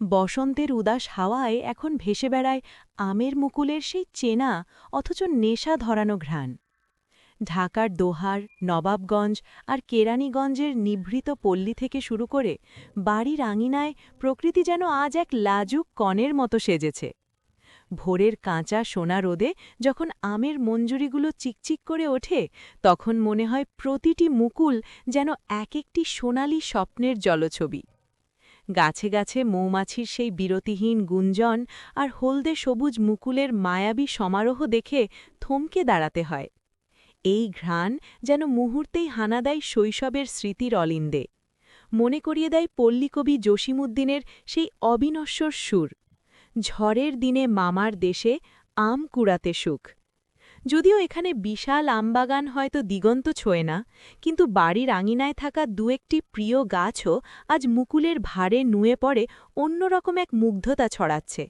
বসন্তের উদাস হাওয়ায় এখন ভেসে বেড়ায় আমের মুকুলের সেই চেনা অথচ নেশা ধরানো ঘ্রাণ। ঢাকার দোহার, নবাবগঞ্জ আর কেরানীগঞ্জের নিভৃত পল্লী থেকে শুরু করে বাড়ির আঙিনায় প্রকৃতি যেন আজ এক লাজুক কণের মতো সেজেছে। ভোরের কাঁচা সোনা রোদে যখন আমের মঞ্জুরিগুলো চিকচিক করে ওঠে, তখন মনে হয় প্রতিটি মুকুল যেন এক একটি সোনালি স্বপ্নের জলছবি। গাছে গাছে মৌমাছির সেই বিরতিহীন গুঞ্জন আর হলদে সবুজ মুকুলের মায়াবী সমারোহ দেখে থমকে দাঁড়াতে হয়। এই ঘ্রাণ যেন মুহূর্তেই হানা দেয় শৈশবের স্মৃতির অলিন্দে, মনে করিয়ে দেয় পল্লীকবি জসিমউদ্দিনের সেই অবিনশ্বর সুর, ঝড়ের দিনে মামার দেশে আম কুড়াতে সুখ। যদিও এখানে বিশাল আমবাগান হয়তো দিগন্ত ছোঁয় না, কিন্তু বাড়ির আঙিনায় থাকা দু একটি প্রিয় গাছও আজ মুকুলের ভারে নুয়ে পড়ে অন্যরকম এক মুগ্ধতা ছড়াচ্ছে।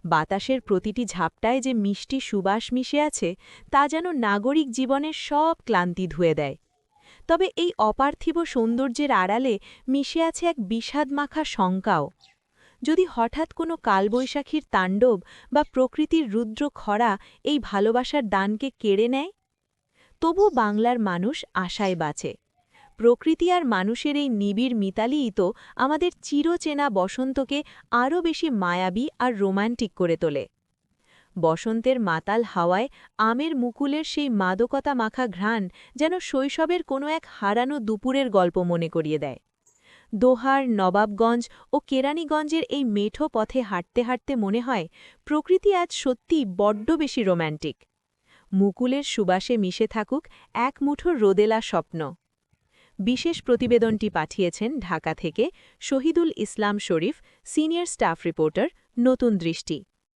বাতাসের প্রতিটি ঝাপটায় যে মিষ্টি সুবাস মিশে আছে, তা যেন নাগরিক জীবনের সব ক্লান্তি ধুয়ে দেয়। তবে এই অপার্থিব সৌন্দর্যের আড়ালে মিশে আছে এক বিষাদমাখা শঙ্কাও। যদি হঠাৎ কোনো কালবৈশাখীর তাণ্ডব বা প্রকৃতির রুদ্র খরা এই ভালোবাসার দানকে কেড়ে নেয়, তবু বাংলার মানুষ আশায় বাঁচে। প্রকৃতি আর মানুষের এই নিবিড় মিতালিই তো আমাদের চিরচেনা বসন্তকে আরও বেশি মায়াবী আর রোমান্টিক করে তোলে। বসন্তের মাতাল হাওয়ায় আমের মুকুলের সেই মাদকতা মাখা ঘ্রাণ যেন শৈশবের কোনো এক হারানো দুপুরের গল্প মনে করিয়ে দেয়। দোহার, নবাবগঞ্জ ও কেরানীগঞ্জের এই মেঠো পথে হাঁটতে হাঁটতে মনে হয় প্রকৃতি আজ সত্যি বড্ড বেশি রোম্যান্টিক। মুকুলের সুবাসে মিশে থাকুক এক মুঠো রোদেলা স্বপ্ন। বিশেষ প্রতিবেদনটি পাঠিয়েছেন ঢাকা থেকে শহীদুল ইসলাম শরীফ, সিনিয়র স্টাফ রিপোর্টার, নতুন দৃষ্টি।